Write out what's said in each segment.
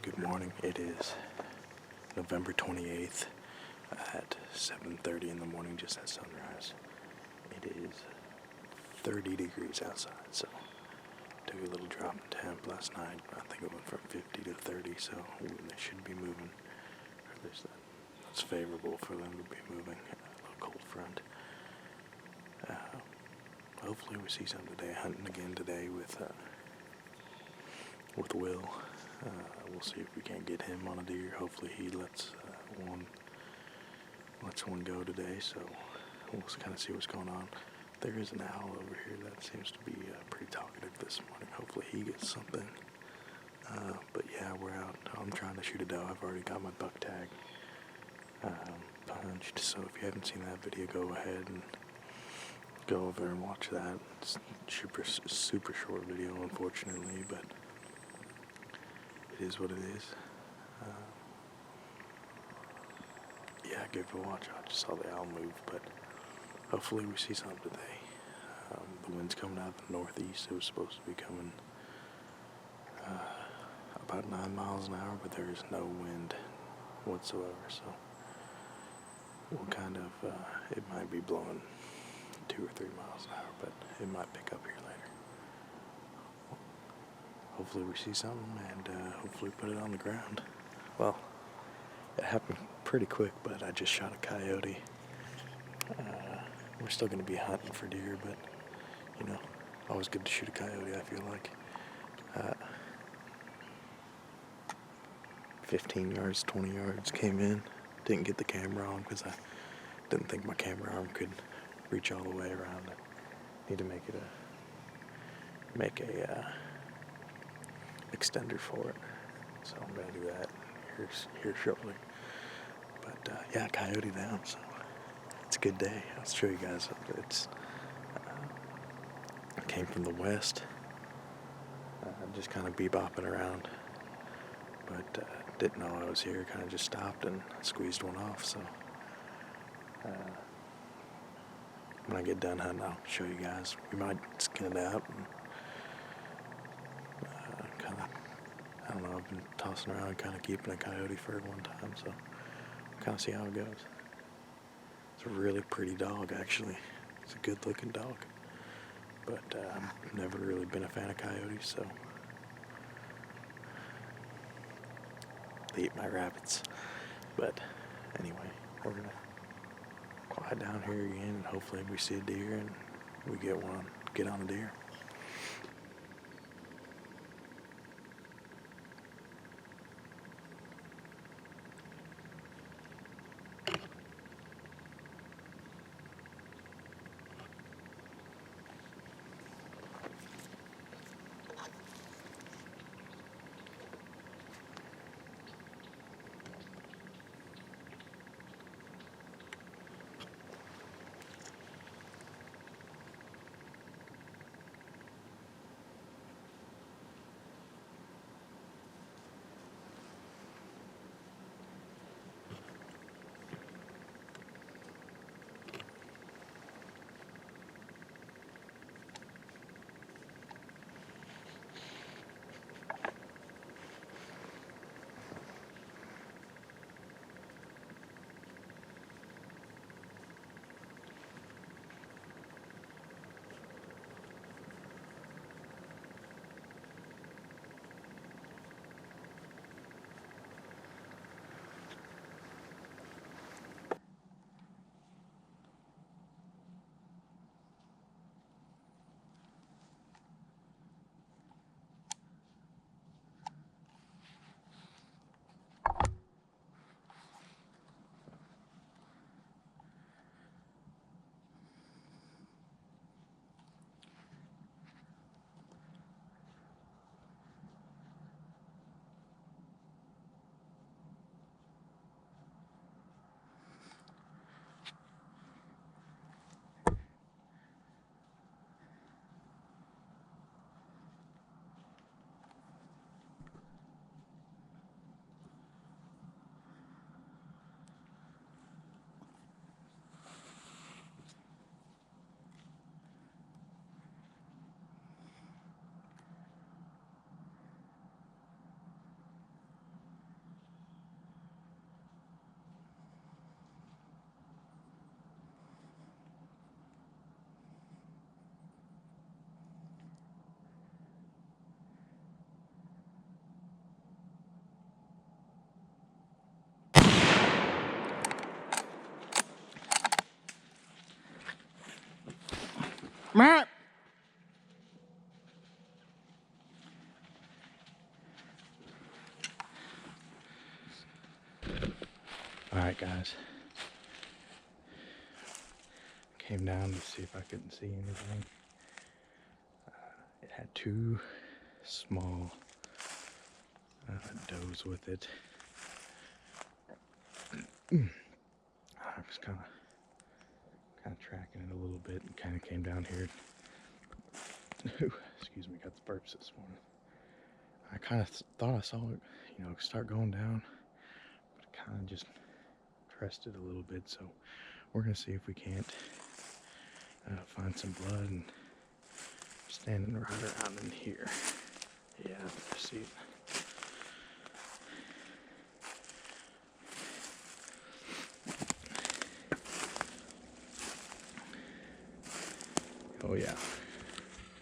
Good morning. It is November 28th at 7:30 in the morning, just at sunrise. It is 30 degrees outside, so took a little drop in temp last night. I think it went from 50 to 30, so they should be moving. Or at least that's favorable for them to be moving. A little cold front. Hopefully we see something today. Hunting again today with Will. We'll see if we can't get him on a deer. Hopefully he lets one go today, so we'll kind of see what's going on. There is an owl over here that seems to be pretty talkative this morning. Hopefully he gets something. But yeah, we're out. I'm trying to shoot a doe. I've already got my buck tag punched, so if you haven't seen that video, go ahead and go over and watch that. It's a super short video, unfortunately, but it is what it is. Yeah, give it a watch. I just saw the owl move, but hopefully we see something today. The wind's coming out of the northeast. It was supposed to be coming about 9 miles an hour, but there is no wind whatsoever, so we'll kind of, it might be blowing 2 or 3 miles an hour, but it might pick up here later. Hopefully we see something, and hopefully put it on the ground. Well, it happened pretty quick, but I just shot a coyote. We're still going to be hunting for deer, but, you know, always good to shoot a coyote, I feel like. 15 yards, 20 yards, came in. Didn't get the camera on because I didn't think my camera arm could reach all the way around. I need to make a extender for it, so I'm gonna do that here shortly. But yeah, coyote down, so it's a good day. I'll show you guys. It's came from the west, just kind of bebopping around, but didn't know I was here. Kind of just stopped and squeezed one off. So when I get done hunting, I'll show you guys. We might skin it out and I don't know, I've been tossing around kind of keeping a coyote for one time, so kind of see how it goes. It's a really pretty dog, actually. It's a good looking dog, but I've never really been a fan of coyotes, so they eat my rabbits. But anyway, we're gonna quiet down here again, and hopefully we see a deer and we get on a deer. Alright guys, came down to see if I couldn't see anything. It had two small does with it. I was kind of tracking it a little bit and kind of came down here. Excuse me, got the burps this morning. I kind of thought I saw it, you know, start going down, but it kind of just crested a little bit. So we're gonna see if we can't find some blood. And standing right around in here. Yeah, I see it. Oh yeah,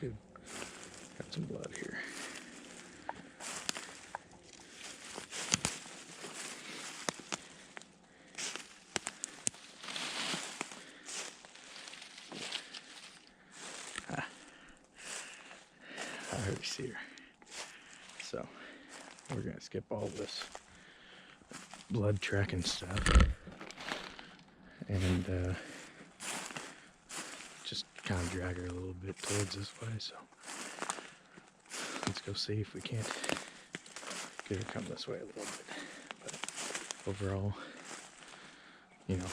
good. Got some blood here. I already see her. So we're gonna skip all this blood tracking stuff and just kind of drag her a little bit towards this way. So let's go see if we can't get her come this way a little bit. But overall, you know,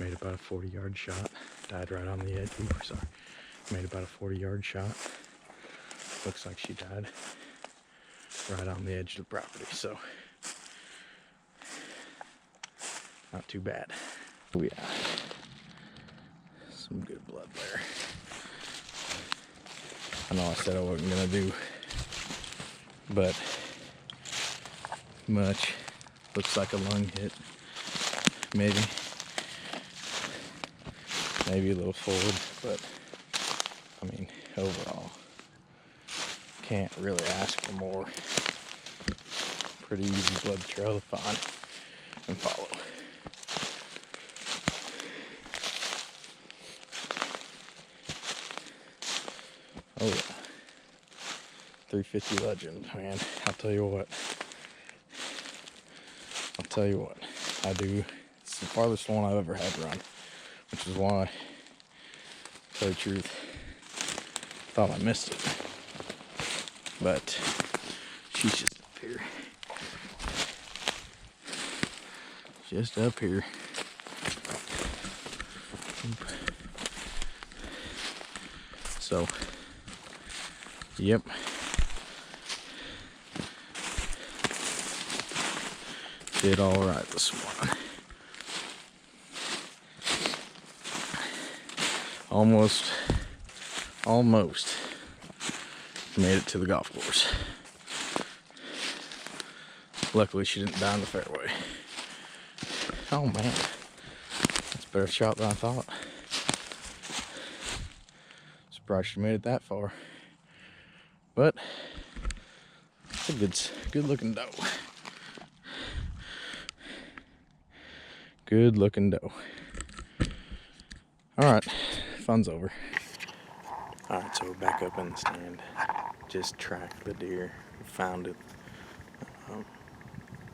made about a 40-yard shot. Died right on the edge. Ooh, sorry. Made about a 40-yard shot. Looks like she died right on the edge of the property. So not too bad. Oh yeah. Some good blood there. I know I said I wasn't gonna do but much. Looks like a lung hit. Maybe a little forward, but I mean overall can't really ask for more. Pretty easy blood trail to find and follow. Oh yeah, 350 legend, man. I'll tell you what, I do. It's the farthest one I've ever had run, which is why, to tell you the truth, thought I missed it. But she's just up here. Just up here. So, yep. Did all right this morning. Almost made it to the golf course. Luckily she didn't die in the fairway. Oh man, that's a better shot than I thought. Surprised she made it that far. But it's a good looking doe. Good looking doe. Alright, fun's over. Alright, so we're back up in the stand. Just tracked the deer, found it.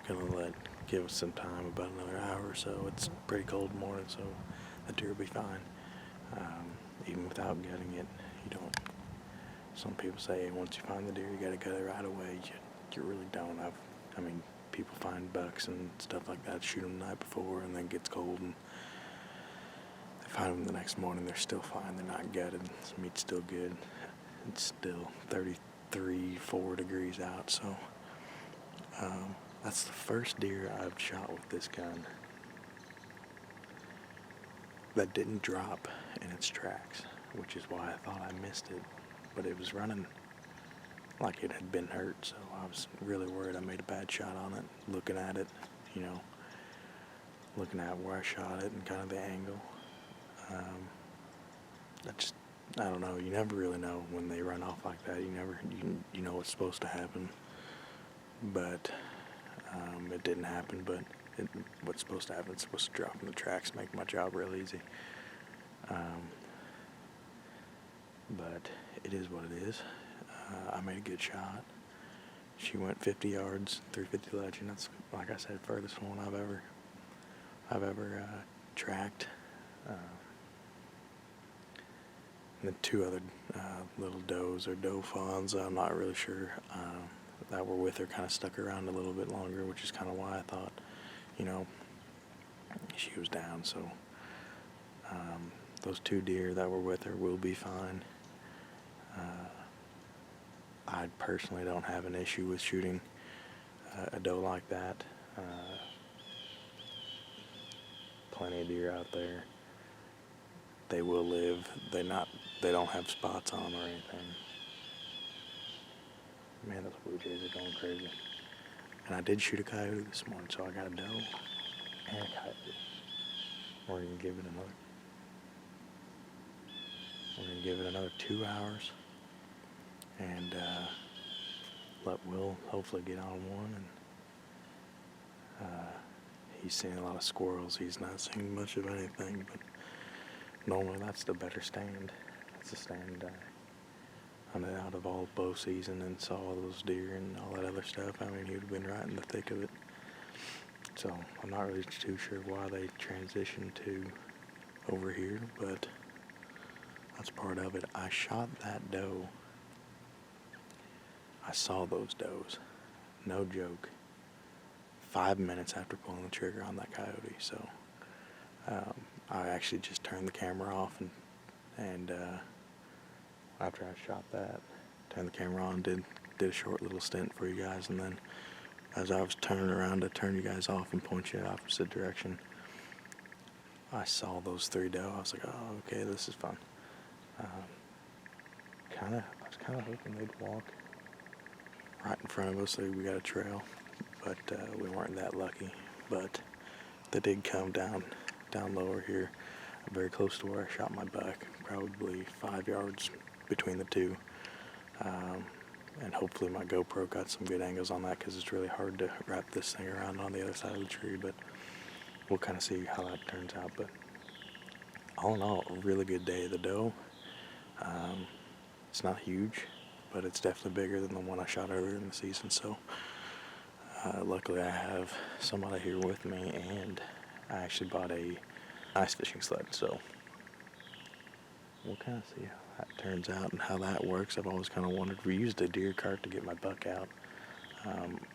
Gonna give us some time, about another hour or so. It's pretty cold morning, so the deer will be fine. Even without gutting it, you don't. Some people say once you find the deer, you gotta gut it right away. You really don't. I mean, people find bucks and stuff like that, shoot them the night before, and then it gets cold, and they find them the next morning. They're still fine. They're not gutted. The meat's still good. It's still 33, 4 degrees out. So that's the first deer I've shot with this gun that didn't drop in its tracks, which is why I thought I missed it. But it was running like it had been hurt, so I was really worried I made a bad shot on it. Looking at it, you know, looking at where I shot it and kind of the angle. I don't know. You never really know when they run off like that. You know what's supposed to happen, but it didn't happen. But what's supposed to happen is supposed to drop in the tracks, make my job real easy. but it is what it is. I made a good shot. She went 50 yards, 350 legend. That's, like I said, furthest one I've ever tracked. And then two other little does or doe fawns, I'm not really sure, that were with her kind of stuck around a little bit longer, which is kind of why I thought, she was down. So those two deer that were with her will be fine. I personally don't have an issue with shooting a doe like that. Plenty of deer out there. They will live. They don't have spots on them or anything. Man, those blue jays are going crazy. And I did shoot a coyote this morning, so I got a doe and a coyote. We're gonna give it another 2 hours, and let Will hopefully get on one. And he's seen a lot of squirrels. He's not seen much of anything, but normally that's the better stand. That's the stand out of all bow season and saw all those deer and all that other stuff. I mean, he would have been right in the thick of it. So I'm not really too sure why they transitioned to over here, but that's part of it. I shot that doe. I saw those does, no joke, 5 minutes after pulling the trigger on that coyote. So I actually just turned the camera off and after I shot that, turned the camera on, did a short little stint for you guys, and then as I was turning around to turn you guys off and point you in the opposite direction, I saw those three doe. I was like, oh, okay, this is fun. I was kind of hoping they'd walk right in front of us so we got a trail, but we weren't that lucky. But they did come down lower here, very close to where I shot my buck, probably 5 yards between the two. And hopefully my GoPro got some good angles on that, because it's really hard to wrap this thing around on the other side of the tree, but we'll kind of see how that turns out. But all in all, a really good day. The doe, it's not huge, but it's definitely bigger than the one I shot earlier in the season. So luckily I have somebody here with me, and I actually bought a ice fishing sled, so we'll kind of see how that turns out and how that works. I've always kind of wondered. We used a deer cart to get my buck out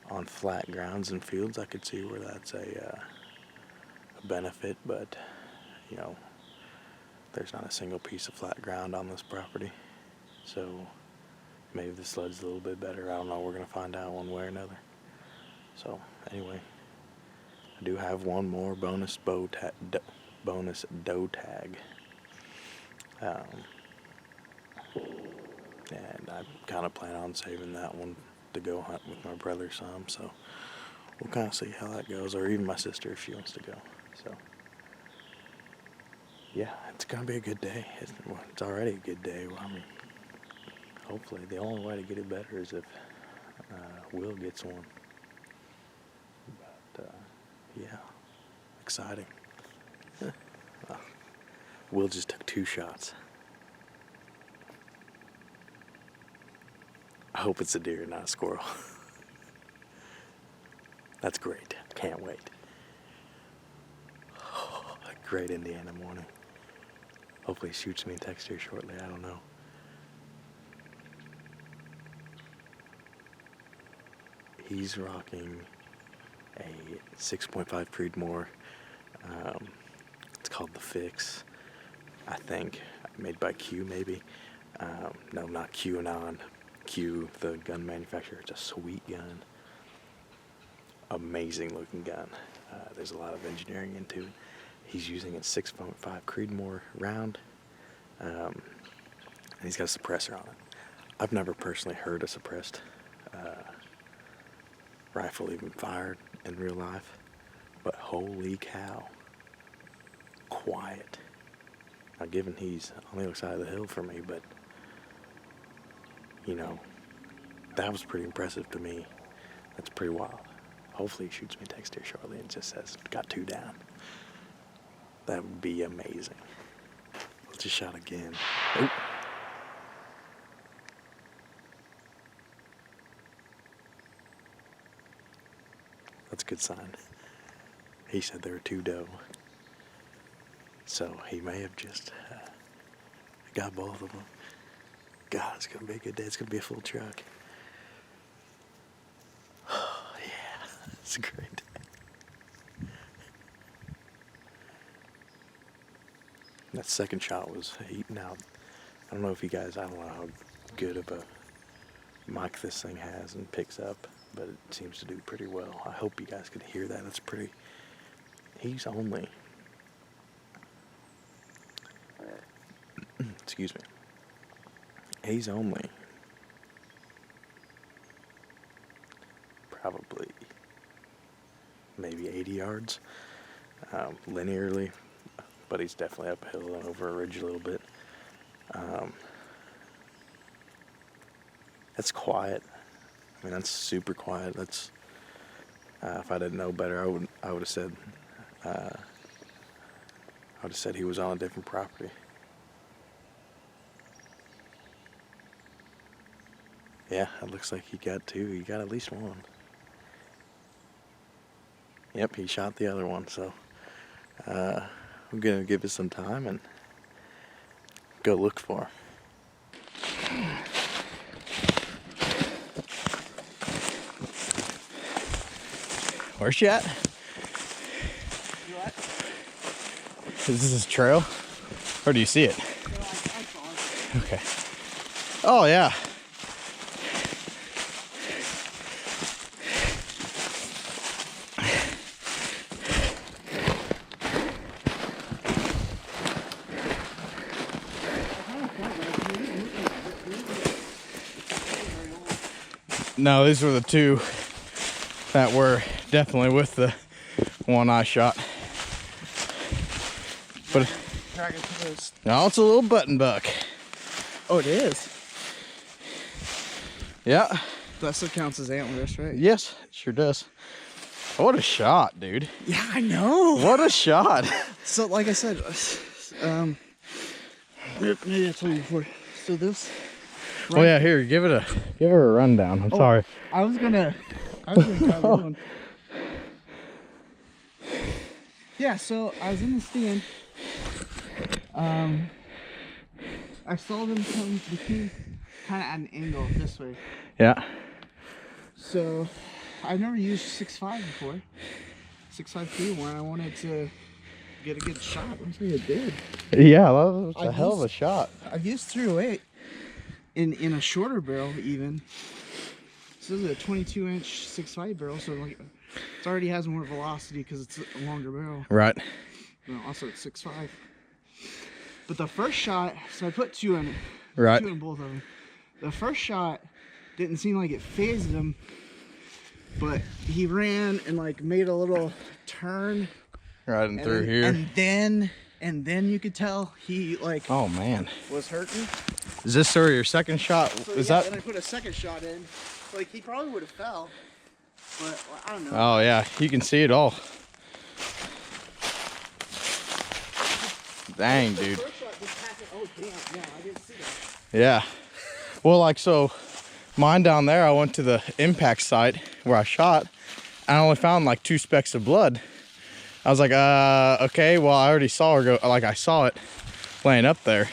on flat grounds and fields. I could see where that's a benefit, but there's not a single piece of flat ground on this property, so maybe the sled's a little bit better. I don't know. We're gonna find out one way or another. So anyway, I do have one more bonus doe tag. And I kind of plan on saving that one to go hunt with my brother some, so we'll kind of see how that goes, or even my sister if she wants to go. So yeah, it's gonna be a good day. It's already a good day. Well, I mean, hopefully the only way to get it better is if Will gets one. But yeah, exciting. Will just took 2 shots. I hope it's a deer, not a squirrel. That's great. Can't wait. A great Indiana morning. Hopefully he shoots me a text here shortly. I don't know. He's rocking a 6.5 Creedmoor. It's called The Fix, I think. Made by Q, maybe. No, not QAnon. Q, the gun manufacturer. It's a sweet gun. Amazing looking gun. There's a lot of engineering into it. He's using a 6.5 Creedmoor round, and he's got a suppressor on it. I've never personally heard a suppressed rifle even fired in real life, but holy cow, quiet. Now, given he's on the other side of the hill for me, but that was pretty impressive to me. That's pretty wild. Hopefully he shoots me a text here shortly and just says, got 2 down. That would be amazing. Let's just shot again. Oh, That's a good sign. He said there were 2 doe. So he may have just got both of them. God, it's going to be a good day. It's going to be a full truck. Oh, yeah, it's a great day. That second shot was eating out. I don't know if you guys, I don't know how good of a mic this thing has and picks up, but it seems to do pretty well. I hope you guys could hear that. It's pretty, he's only, excuse me, he's only probably maybe 80 yards linearly, but he's definitely uphill and over a ridge a little bit. That's quiet. I mean, that's super quiet. That's if I didn't know better, I would have said he was on a different property. Yeah, it looks like he got 2. He got at least 1. Yep, he shot the other one. So I'm gonna give it some time and go look for him. Where's she at? Is this his trail? Or do you see it? Okay. Oh, yeah. No, these were the 2 that were definitely with the one I shot. But no, it's a little button buck. Oh, it is? Yeah. That still counts as antlers, right? Yes, it sure does. What a shot, dude. Yeah, I know. What a shot. So, like I said, maybe I told you before. So this. Oh yeah, here, give her a rundown. I'm sorry. I was gonna try the other one. Yeah, so I was in the stand. I saw them come between, kind of at an angle this way. Yeah. So I've never used 6.5 before. 6.5 when I wanted to get a good shot. Looks like it did. Yeah, that was a hell of a shot. I've used 308 in a shorter barrel even. So this is a 22-inch 6.5 barrel, so like it already has more velocity because it's a longer barrel. Right. And also it's 6.5. But the first shot, so I put 2 in it. Right. 2 in both of them. The first shot didn't seem like it phased him, but he ran and like made a little turn. Right and through here. And then you could tell he like, oh man, was hurting. Is this sort of your second shot? So, Is yeah, that? then I put a second shot in. Like he probably would have fell, but well, I don't know. Oh yeah, you can see it all. Dang, dude. Oh damn, yeah, I didn't see that. Yeah. Well, like so, mine down there, I went to the impact site where I shot. I only found like 2 specks of blood. I was like, okay, well, I already saw her go, like I saw it laying up there.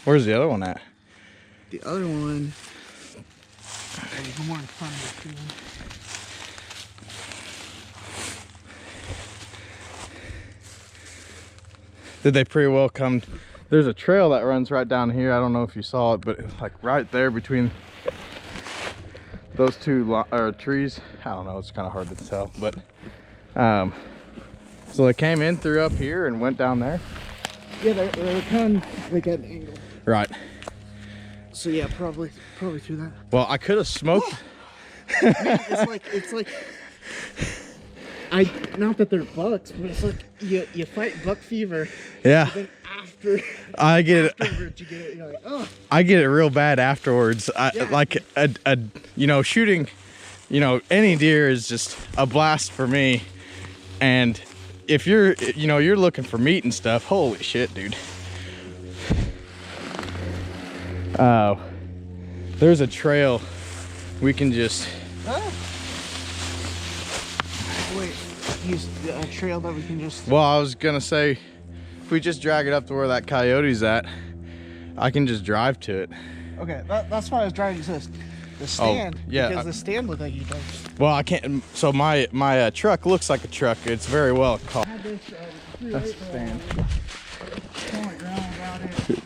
Where's the other one at? The other one, there's more in front of it too. Did they pretty well come? There's a trail that runs right down here. I don't know if you saw it, but it's like right there between those 2 trees. I don't know, it's kind of hard to tell, but so they came in through up here and went down there. Yeah, they're kind of like at an angle. Right. So yeah, probably through that. Well, I could have smoked. Man, it's like not that they're bucks, but it's like you fight buck fever. Yeah. Then after I get it. afterwards you get it. You're like, oh. I get it real bad afterwards. Yeah. Like shooting, any deer is just a blast for me. And if you're, you're looking for meat and stuff, holy shit, dude. There's a trail we can just Wait, use a trail that we can just... Well, I was gonna say, if we just drag it up to where that Coyote's at, I can just drive to it. Okay, that's why I was driving to the stand. yeah. Because the stand looked like you did. Well, I can't. So my truck looks like a truck. It's very well called. I had this, That's the stand. Going around about it.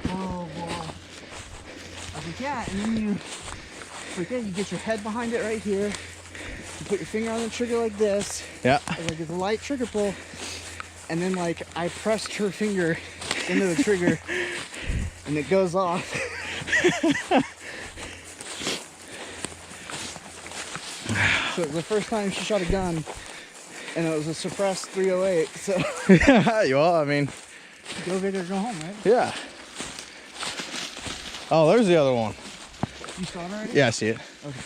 Oh boy. I was like, yeah, and then you get your head behind it right here. You put your finger on the trigger like this. Yeah. Like it's a light trigger pull. And then like I pressed her finger into the trigger and it goes off. So it was the first time she shot a gun and it was a suppressed 308. So Yeah. Well, I mean, go big or go home, right? yeah. Oh, there's the other one. You saw it already? Yeah, I see it. Okay.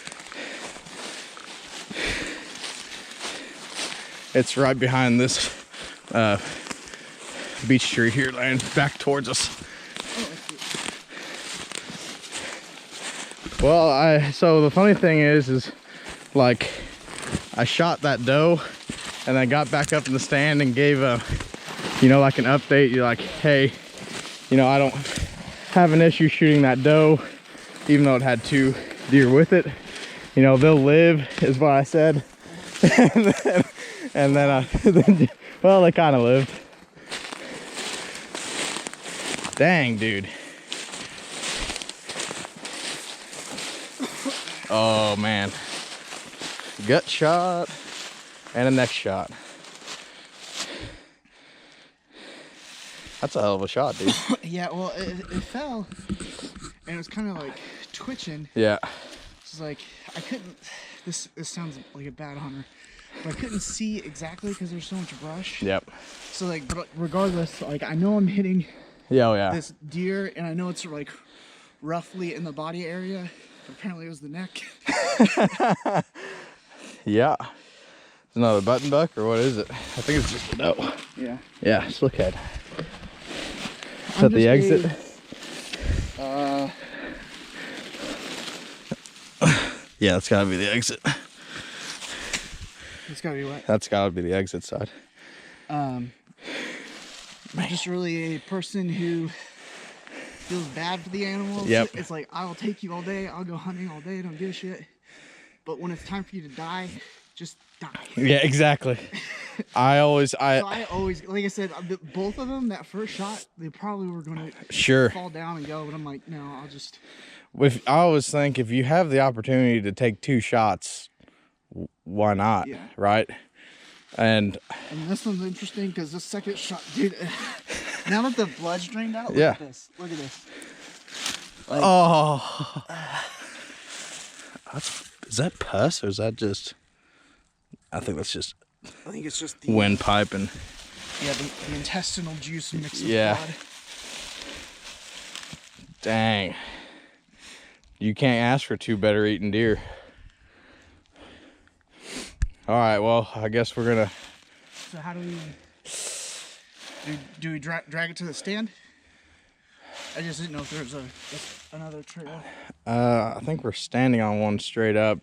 It's right behind this beech tree here, laying back towards us. Oh, I see it. Well, so the funny thing is like I shot that doe and I got back up in the stand and gave a, you know, like an update. You're like, hey, you know, I don't have an issue shooting that doe, even though it had 2 deer with it. You know, they'll live, is what I said. and then well, they kind of lived. Dang, dude. Oh man, gut shot and a neck shot. That's a hell of a shot, dude. Yeah, well, it fell and it was kind of like twitching. Yeah. It's like I couldn't. This sounds like a bad hunter, but I couldn't see exactly because there's so much brush. Yep. So like, but regardless, like I know I'm hitting Yeah, oh yeah. this deer, and I know it's like roughly in the body area. But apparently, it was the neck. Yeah. It's another button buck, or what is it? I think it's just a doe. Yeah. Yeah, slick head. Is that the exit? Yeah, that's gotta be the exit. It's gotta be what? That's gotta be the exit side. I'm just really a person who feels bad for the animals. Yep. It's like, I will take you all day. I'll go hunting all day. Don't give a shit. But when it's time for you to die, just die. Yeah, exactly. I always, So I always, like I said, both of them, that first shot, they probably were going to sure. fall down and go. But I'm like, no, I'll just. I always think if you have the opportunity to take 2 shots, why not? Yeah. Right? And this one's interesting because this second shot, dude, now that the blood's drained out, look yeah. at this. Look at this. Like, oh. Is that pus or is that just, I think that's just I think it's just the windpipe and. Yeah, the intestinal juice mixed with Yeah. blood. Dang. You can't ask for 2 better eating deer. All right, well, I guess we're gonna. So how do we do? We drag it to the stand? I just didn't know if there was another trail. I think we're standing on one straight up.